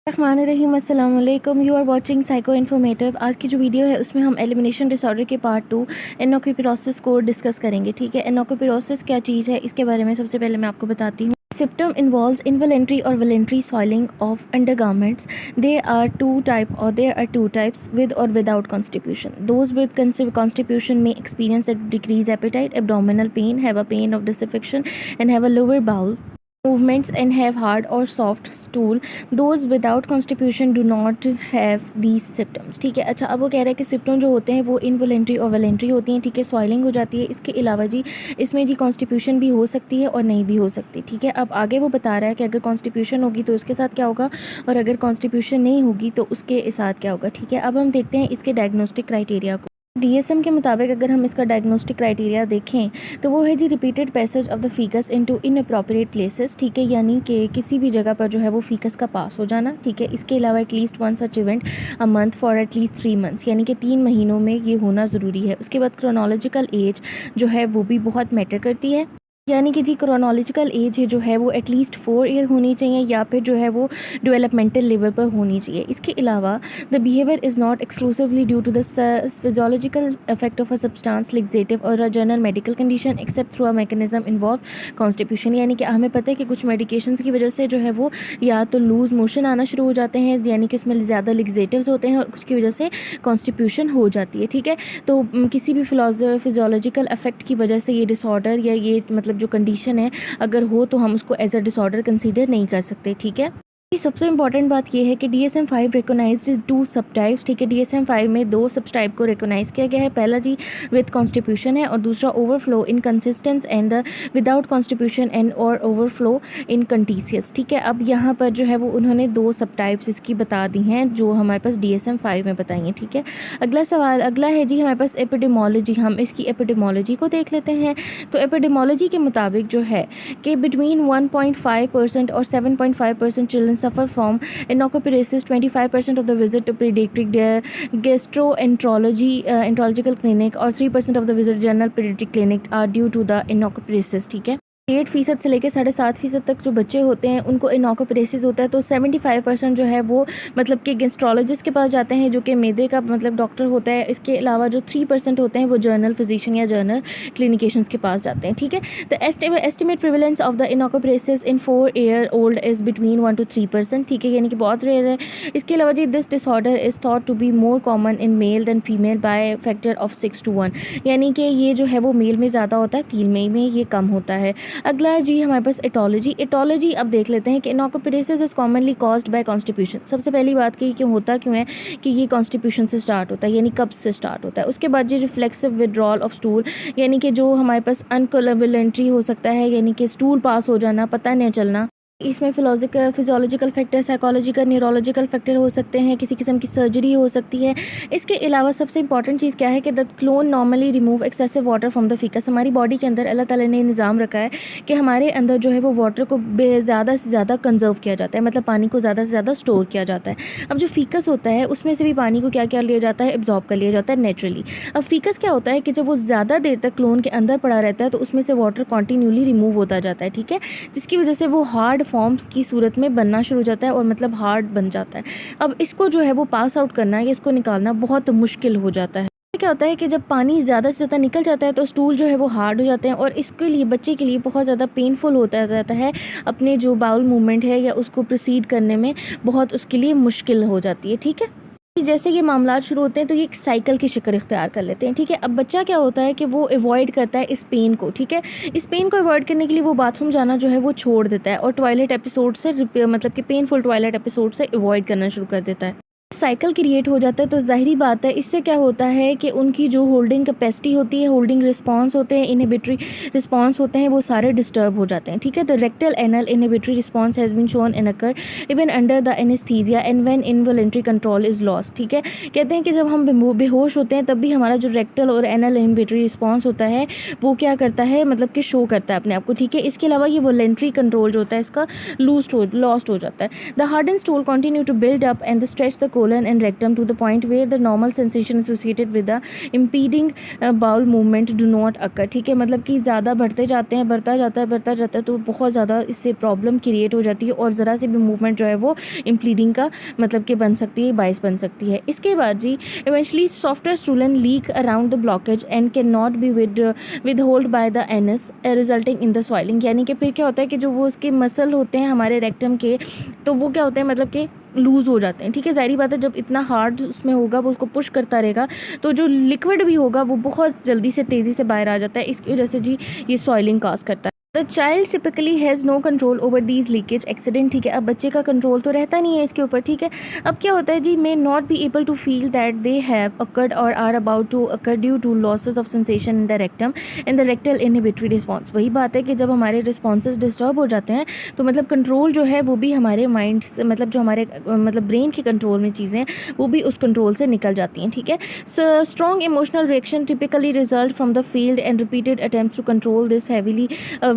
रहमानिर्रहीम। अस्सलाम वालेकुम। You are watching psycho informative. आज की जो वीडियो है उसमें हम एलिमिनेशन डिसऑर्डर के पार्ट 2 एनोकोपिरोसिस को डिस्कस करेंगे। ठीक है, एनोकोपिरोसिस क्या चीज़ है इसके बारे में सबसे पहले मैं आपको बताती हूँ। सिम्टम इन्वॉल्व्स इनवॉलेंट्री और voluntary soiling of undergarments. There are two types, with or without constipation. Those with constipation may experience a decreased appetite, abdominal pain, have a pain of disaffection, and have a lower bowel movements and have hard or soft stool. Those without constipation do not have these symptoms. ठीक है, अच्छा अब वो कह रहा है कि symptom जो होते हैं वो इनवॉलेंट्री और वॉलेंट्री होती हैं। ठीक है, सॉइलिंग हो जाती है। इसके अलावा जी इसमें जी कॉन्स्टिप्यूशन भी हो सकती है और नहीं भी हो सकती। ठीक है, अब आगे वो बता रहा है कि अगर कॉन्स्टिप्यूशन होगी तो उसके साथ क्या होगा और अगर कॉन्स्टिप्यूशन नहीं होगी तो उसके साथ क्या होगा। ठीक है, अब हम देखते हैं इसके डायग्नोस्टिक क्राइटेरिया को। DSM के मुताबिक अगर हम इसका डायग्नोस्टिक क्राइटेरिया देखें तो वो है जी repeated passage of the feces into inappropriate places. ठीक है, यानी कि किसी भी जगह पर जो है वो फीकस का पास हो जाना। ठीक है, इसके अलावा at least one such event a month for at least 3 months, यानी कि 3 महीनों में ये होना ज़रूरी है। उसके बाद क्रोनोलॉजिकल एज जो है वो भी बहुत मैटर करती है, यानी कि जी क्रोनोलॉजिकल एज जो है वो एटलीस्ट 4 ईयर होनी चाहिए या फिर जो है वो डेवलपमेंटल लेवल पर होनी चाहिए। इसके अलावा the behaviour is not exclusively due to the physiological effect of a substance laxative or a general medical condition except through a mechanism involve constipation. यानी कि हमें पता है कि कुछ मेडिकेशंस की वजह से जो है वो या तो लूज़ मोशन आना शुरू हो जाते हैं, यानी कि उसमें ज़्यादा लेक्सेटिव्स होते हैं और कुछ की वजह से कॉन्स्टिप्यूशन हो जाती है। ठीक है, तो किसी भी फिजियोलॉजिकल इफेक्ट की वजह से ये डिसऑर्डर या ये मतलब जो कंडीशन है अगर हो तो हम उसको एज अ डिसऑर्डर कंसीडर नहीं कर सकते। ठीक है, सबसे इंपॉर्टेंट बात यह है कि DSM-5 रिकोगनाइज्ड 2 सब टाइप्स। ठीक है, DSM-5 में 2 सब टाइप को रिकोगनाइज किया गया है। पहला जी विद कॉन्स्टिप्यूशन है और दूसरा overflow incontinence and the without constipation and और ओवरफ्लो इन कंटीसियस। ठीक है, अब यहाँ पर जो है वो उन्होंने 2 सब टाइप्स इसकी बता दी हैं जो हमारे पास DSM-5 में बताई हैं। ठीक है, अगला है जी हमारे पास एपिडेमोलॉजी। हम इसकी एपिडेमोलॉजी को देख लेते हैं। तो एपिडेमोलॉजी के मुताबिक जो है कि बिटवीन 1.5% और 7.5% children suffer from enocopiresis. 25% of the visit to pediatric gastroenterological clinic और 3% of the visit general pediatric clinic are due to the enocopiresis. ठीक है, 8% से लेकर 7.5% तक जो बच्चे होते हैं उनको इनोकोपरेसिस होता है। तो 75% जो है वो मतलब कि गैस्ट्रोलॉजिस्ट के पास जाते हैं जो कि मैदे का मतलब डॉक्टर होता है। इसके अलावा जो 3% होते हैं वो जर्नल फिजिशियन या जर्नल क्लिनिकेशंस के पास जाते हैं। ठीक है, the estimate prevalence of the encopresis in 4 year old is between 1 to 3%। ठीक है, यानी कि बहुत रेयर है। इसके अलावा जी this disorder is thought to be more common in male than female by factor of 6 to 1, यानी कि ये जो है वो मेल में ज़्यादा होता है, फीमेल में ये कम होता है। अगला है जी हमारे पास एटोलॉजी। अब देख लेते हैं कि इनोकोपरेसिस इज कॉमनली कॉज्ड बाय कॉन्स्टिप्यूशन। सबसे पहली बात की क्यों होता क्यों है कि ये कॉन्स्टिप्यूशन से स्टार्ट होता है, यानी कब से स्टार्ट होता है। उसके बाद जी रिफ्लेक्सिव विड्रॉल ऑफ स्टूल, यानी कि जो हमारे पास अनकोलेवलेंट्री हो सकता है, यानी कि स्टूल पास हो जाना, पता नहीं चलना। इसमें physiological factor, psychological, neurological factor हो सकते हैं, किसी किस्म की सर्जरी हो सकती है। इसके अलावा सबसे इंपॉर्टेंट चीज़ क्या है कि the clone normally remove excessive water from the faeces. हमारी बॉडी के अंदर अल्लाह ताला ने निज़ाम रखा है कि हमारे अंदर जो है वो वाटर को ज़्यादा से ज़्यादा कंजर्व किया जाता है, मतलब पानी को ज़्यादा से ज़्यादा स्टोर किया जाता है। अब जो फीकस होता है उसमें से भी पानी को क्या क्या लिया जाता है, एब्जॉर्ब कर लिया जाता है नेचुरली। अब फीकस क्या होता है कि जब वो ज़्यादा देर तक क्लोन के अंदर पड़ा रहता है तो उसमें से वाटर कॉन्टीन्यूली रिमूव होता जाता है। ठीक है, जिसकी वजह से वो हार्ड फॉर्म्स की सूरत में बनना शुरू हो जाता है और मतलब हार्ड बन जाता है। अब इसको जो है वो पास आउट करना या इसको निकालना बहुत मुश्किल हो जाता है। क्या होता है कि जब पानी ज़्यादा से ज़्यादा निकल जाता है तो स्टूल जो है वो हार्ड हो जाते हैं और इसके लिए बच्चे के लिए बहुत ज़्यादा पेनफुल होता रहता है। अपने जो बाउल मूवमेंट है या उसको प्रोसीड करने में बहुत उसके लिए मुश्किल हो जाती है। ठीक है, जैसे ये मामला शुरू होते हैं तो ये एक साइकिल की शक्ल इख्तियार कर लेते हैं। ठीक है, अब बच्चा क्या होता है कि वो अवॉइड करता है इस पेन को। ठीक है, इस पेन को अवॉइड करने के लिए वो बाथरूम जाना जो है वो छोड़ देता है और टॉयलेट एपिसोड से मतलब कि पेनफुल टॉयलेट एपिसोड से अवॉइड करना शुरू कर देता है। साइकिल क्रिएट हो जाता है तो ज़ाहिरी बात है इससे क्या होता है कि उनकी जो होल्डिंग कैपेसिटी होती है, होल्डिंग रिस्पांस होते हैं, इनहिबिटरी रिस्पांस होते हैं, वो सारे डिस्टर्ब हो जाते हैं। ठीक है, तो rectal anal inhibitory response has been shown in occur even under the anaesthesia and when involuntary control is lost. ठीक है, कहते हैं कि जब हम बेहोश होते हैं तब भी हमारा जो रेक्टल और एनल इनहिबिटरी रिस्पांस होता है वो क्या करता है, मतलब कि शो करता है अपने आप को। ठीक है, इसके अलावा ये वॉलंटरी कंट्रोल जो होता है इसका लॉस्ट हो जाता है। The harden stool continue to build up and the stretch the colon and rectum to the point where the normal sensation associated with the impeding bowel movement do not occur। ठीक है, मतलब कि ज़्यादा बढ़ते जाते हैं, बढ़ता जाता है तो बहुत ज़्यादा इससे प्रॉब्लम क्रिएट हो जाती है और ज़रा से भी मूवमेंट जो है वो इम्प्लीडिंग का मतलब कि बन सकती है, बाइस बन सकती है। इसके बाद जी eventually softer stools leak around the blockage and can not be with hold by the anus resulting in the swelling. यानी कि फिर क्या होता है कि जो वो उसके मसल होते हैं हमारे रेक्टम के, तो वो क्या होते हैं मतलब कि लूज़ हो जाते हैं। ठीक है, ज़ाहिर बात है जब इतना हार्ड उसमें होगा वो उसको पुश करता रहेगा तो जो लिक्विड भी होगा वो बहुत जल्दी से तेज़ी से बाहर आ जाता है। इसकी वजह से जी ये सॉइलिंग कॉज करता है। The child typically has no control over these leakage accident. ठीक है, अब बच्चे का कंट्रोल तो रहता नहीं है इसके ऊपर। ठीक है, अब क्या होता है जी, may not be able to feel that they have occurred or are about to occur due to losses of sensation in the rectum in the rectal inhibitory response. वही बात है कि जब हमारे रिस्पॉन्सेज डिस्टर्ब हो जाते हैं तो मतलब कंट्रोल जो है वो भी हमारे माइंड से, मतलब जो हमारे मतलब ब्रेन के कंट्रोल में चीज़ें वो भी उस कंट्रोल से निकल जाती हैं। ठीक है, strong emotional reaction typically result from the field and repeated attempts to control this heavily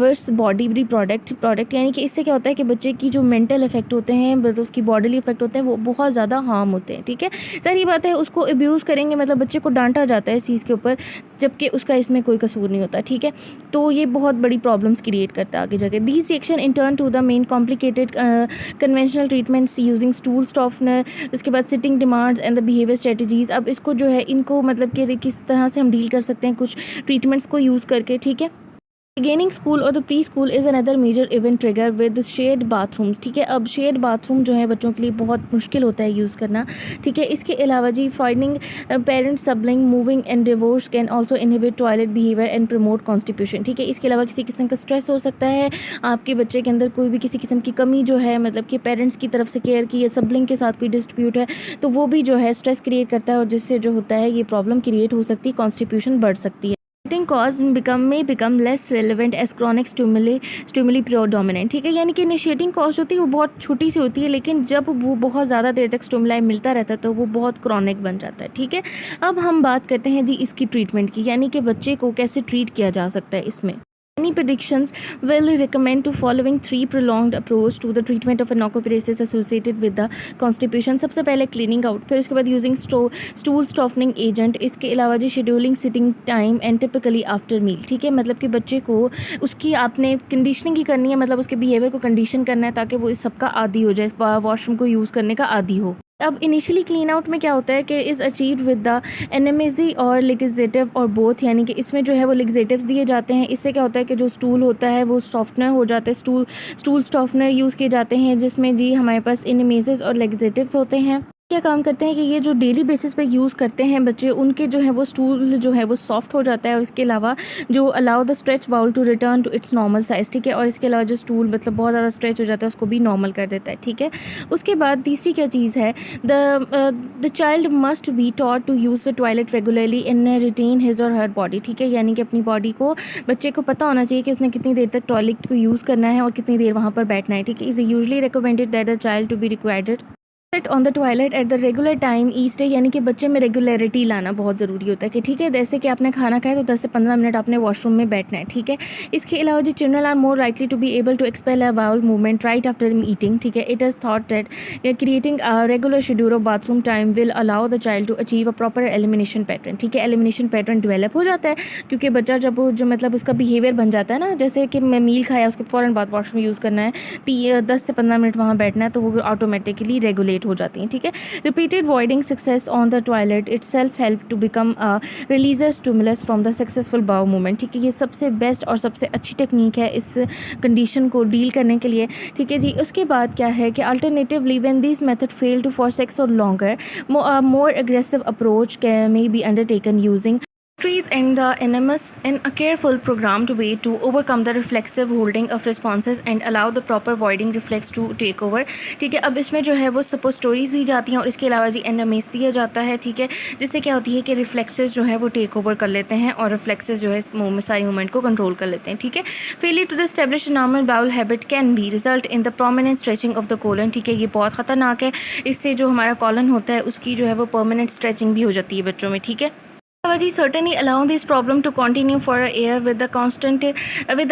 body product. यानी कि इससे क्या होता है कि बच्चे की जो मेंटल इफेक्ट होते हैं, उसकी बॉडीली इफेक्ट होते हैं, वो बहुत ज़्यादा हार्म होते हैं। ठीक है, सारी बात है उसको अब्यूज़ करेंगे, मतलब बच्चे को डांटा जाता है इस चीज़ के ऊपर, जबकि उसका इसमें कोई कसूर नहीं होता। ठीक है, तो ये बहुत बड़ी प्रॉब्लम्स क्रिएट करता है आगे जाके। These reaction in turn to the main complicated conventional treatments using stool softener, उसके बाद sitting demands and the behaviour strategies. अब इसको जो है इनको मतलब कि किस तरह से हम डील कर सकते हैं कुछ ट्रीटमेंट्स को यूज़ करके। ठीक है, बिगिनिंग स्कूल और the pre school is another major event trigger with shared bathrooms. ठीक है, अब शेयर्ड बाथरूम जो है बच्चों के लिए बहुत मुश्किल होता है यूज़ करना। ठीक है, इसके अलावा जी finding parent sibling moving and divorce can also inhibit toilet behaviour and promote constipation. ठीक है, इसके अलावा किसी किस्म का स्ट्रेस हो सकता है, आपके बच्चे के अंदर कोई भी किसी किस्म की कमी जो है, मतलब कि पेरेंट्स की तरफ से केयर की या सबलिंग के साथ कोई डिस्प्यूट है तो वो भी जो है स्ट्रेस क्रिएट करता है और जिससे जो होता है ये प्रॉब्लम क्रिएट हो सकती है, कॉन्स्टिपेशन बढ़ सकती है। Cause may become less relevant as chronic stimuli predominant। ठीक है, यानी कि इनिशिएटिंग कॉज होती है वो बहुत छोटी सी होती है, लेकिन जब वो बहुत ज़्यादा देर तक स्टिमुलाई मिलता रहता है तो वो बहुत क्रॉनिक बन जाता है। ठीक है, अब हम बात करते हैं जी इसकी ट्रीटमेंट की, यानी कि बच्चे को कैसे ट्रीट किया जा सकता है इसमें। Many pediatricians will recommend to following 3 prolonged approach to the treatment of inocuparesis associated with the constipation। सबसे पहले क्लीनिंग आउट, फिर उसके बाद यूजिंग स्टूल स्टॉफनिंग एजेंट, इसके अलावा जी scheduling sitting time and typically after meal. ठीक है, मतलब कि बच्चे को उसकी आपने कंडीशनिंग ही करनी है, मतलब उसके बिहेवियर को कंडीशन करना है ताकि वो इस सब का आदी हो जाए, वॉशरूम को यूज़ करने का आदी हो। अब इनिशियली क्लीन आउट में क्या होता है कि इज़ अचीव्ड विद द एनेमेजी और लिग्जेटिव और बोथ, यानी कि इसमें जो है वो लिग्जेटिव्स दिए जाते हैं। इससे क्या होता है कि जो स्टूल होता है वो सॉफ्टनर हो जाता है, स्टूल सॉफ्टनर यूज़ किए जाते हैं जिसमें जी हमारे पास एनेमेजेस और लिग्जेटिव्स होते हैं। क्या काम करते हैं कि ये जो डेली बेसिस पे यूज़ करते हैं बच्चे, उनके जो है वो स्टूल जो है वो सॉफ्ट हो जाता है और इसके अलावा जो allow the stretch bowel to return to its normal size. ठीक है, और इसके अलावा जो स्टूल मतलब बहुत ज़्यादा स्ट्रेच हो जाता है उसको भी नॉर्मल कर देता है। ठीक है, उसके बाद तीसरी क्या चीज़ है, the child must be taught to use the toilet regularly in retain his or her body. ठीक है, यानी कि अपनी बॉडी को बच्चे को पता होना चाहिए कि उसने कितनी देर तक टॉयलेट को यूज़ करना है और कितनी देर वहाँ पर बैठना है। ठीक है, is usually recommended that the child to be required on the toilet at the regular time each day. यानी कि बच्चे में रेगुलरिटी लाना बहुत ज़रूरी होता है कि ठीक है, जैसे कि आपने खाना खाया तो 10 से 15 मिनट आपने वॉशरूम में बैठना है। ठीक है, इसके अलावा जो children are more likely to be able to expel a bowel movement right after eating. ठीक है, it is thought that creating a regular schedule of bathroom time will allow the child to achieve a proper elimination pattern. ठीक है, elimination pattern develop हो जाता है क्योंकि बच्चा जब वो जो मतलब उसका बिहेवियर बन जाता है ना, जैसे कि मैं मील खाया उसके फ़ौरन बाद वॉशरूम यूज़ करना है, 10 से 15 मिनट वहाँ बैठना है, तो वो ऑटोमेटिकली रेगुलेट हो जाती हैं। ठीक है, repeated voiding success on the toilet itself help to become a releaser stimulus from the successful bowel movement। ठीक है, ये सबसे बेस्ट और सबसे अच्छी टेक्निक है इस कंडीशन को डील करने के लिए। ठीक है जी, उसके बाद क्या है कि alternatively when this method fail to for six or longer more aggressive approach may be undertaken using trees and the enemas in a careful programmed way to overcome the reflexive holding of responses and allow the proper voiding reflex to take over। ठीक है, अब इसमें जो है वो सपोस्टोरीज दी जाती हैं और इसके अलावा जी एनेमेस दिया जाता है। ठीक है, जिससे क्या होती है कि रिफ्लेक्सेस जो है वो टेक ओवर कर लेते हैं और रिफ्लेक्सेस जो है इस सारी मूवमेंट को कंट्रोल कर लेते हैं। ठीक है, failure to establish normal bowel habit can be result in the prominent stretching of the colon. ठीक है, ये बहुत ख़तरनाक है, इससे जो हमारा कॉलन होता है उसकी जो है वो परमानेंट स्ट्रेचिंग भी हो जाती है बच्चों में। ठीक है, अलावा जी certainly allow this problem to continue for a year with the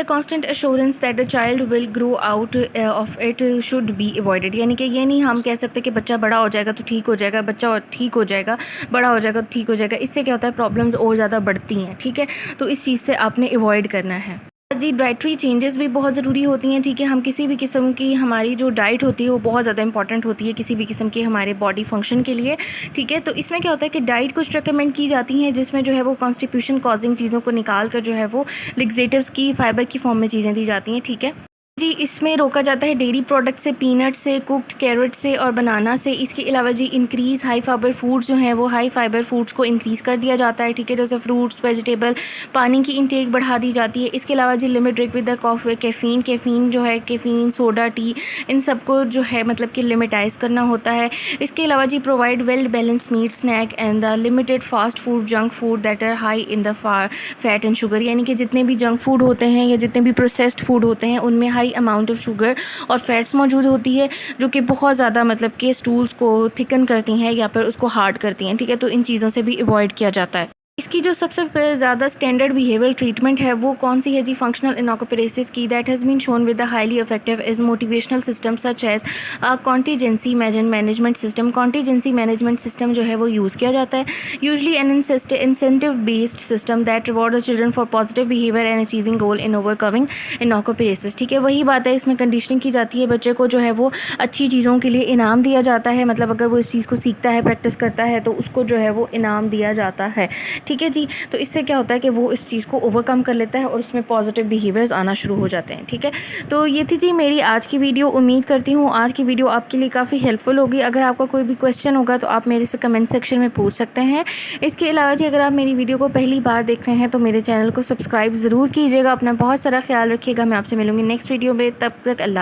constant assurance that the child will grow out of it should be avoided. यानी कि ये नहीं हम कह सकते कि बच्चा बड़ा हो जाएगा तो ठीक हो जाएगा, बच्चा ठीक हो जाएगा, बड़ा हो जाएगा तो ठीक हो जाएगा। इससे क्या होता है, प्रॉब्लम्स और ज़्यादा बढ़ती हैं। ठीक है, तो इस चीज़ से आपने अवॉइड करना है। जी डाइटरी चेंजेस भी बहुत ज़रूरी होती हैं। ठीक है, हम किसी भी किस्म की हमारी जो डाइट होती है वो बहुत ज़्यादा इंपॉर्टेंट होती है किसी भी किस्म के हमारे बॉडी फंक्शन के लिए। ठीक है, तो इसमें क्या होता है कि डाइट कुछ रिकमेंड की जाती हैं जिसमें जो है वो कॉन्स्टिपेशन कॉजिंग चीज़ों को निकाल कर जो है वो लिग्जेटिव्स की फाइबर की फॉर्म में चीज़ें दी जाती हैं। ठीक है जी, इसमें रोका जाता है डेयरी प्रोडक्ट से, पीनट से, कुक्ड कैरेट से और बनाना से। इसके अलावा जी इंक्रीज़ हाई फाइबर फूड्स जो हैं वो हाई फाइबर फूड्स को इंक्रीज़ कर दिया जाता है। ठीक है, जैसे फ्रूट्स, वेजिटेबल, पानी की इंटेक बढ़ा दी जाती है। इसके अलावा जी limit drink with the coffee, caffeine जो है, कैफ़ीन, सोडा, टी, इन सबको जो है मतलब कि लिमिटाइज़ करना होता है। इसके अलावा जी provide well balance meat snack and the limited fast food, junk food that are high in the fat and sugar. यानी कि जितने भी जंक फूड होते हैं या जितने भी प्रोसेस्ड फूड होते हैं उनमें हाई अमाउंट ऑफ शुगर और फैट्स मौजूद होती है जो कि बहुत ज़्यादा मतलब कि स्टूल्स को थिकन करती हैं या फिर उसको हार्ड करती हैं। ठीक है, तो इन चीज़ों से भी अवॉइड किया जाता है। इसकी जो सबसे ज़्यादा स्टैंडर्ड बिहेवियरल ट्रीटमेंट है वो कौन सी है जी, फंक्शनल इनॉक्यूपेरेसिस की, that has been shown with the highly effective is motivational system such as contingency management system. Contingency management system जो है वो यूज़ किया जाता है, usually an incentive based system that reward the children for positive behaviour and achieving goal in overcoming encopresis. ठीक है, वही बात है, इसमें कंडीशनिंग की जाती है, बच्चे को जो है वो अच्छी चीज़ों के लिए इनाम दिया जाता है। मतलब अगर वो इस चीज़ को सीखता है, प्रैक्टिस करता है तो उसको जो है वो इनाम दिया जाता है। ठीक है जी, तो इससे क्या होता है कि वो इस चीज़ को ओवरकम कर लेता है और उसमें पॉजिटिव बिहेवियर्स आना शुरू हो जाते हैं। ठीक है, तो ये थी जी मेरी आज की वीडियो। उम्मीद करती हूँ आज की वीडियो आपके लिए काफ़ी हेल्पफुल होगी। अगर आपका कोई भी क्वेश्चन होगा तो आप मेरे से कमेंट सेक्शन में पूछ सकते हैं। इसके अलावा जी अगर आप मेरी वीडियो को पहली बार देख रहे हैं तो मेरे चैनल को सब्सक्राइब ज़रूर कीजिएगा। अपना बहुत सारा ख्याल रखिएगा। मैं आपसे मिलूँगी नेक्स्ट वीडियो में, तब तक अल्लाह।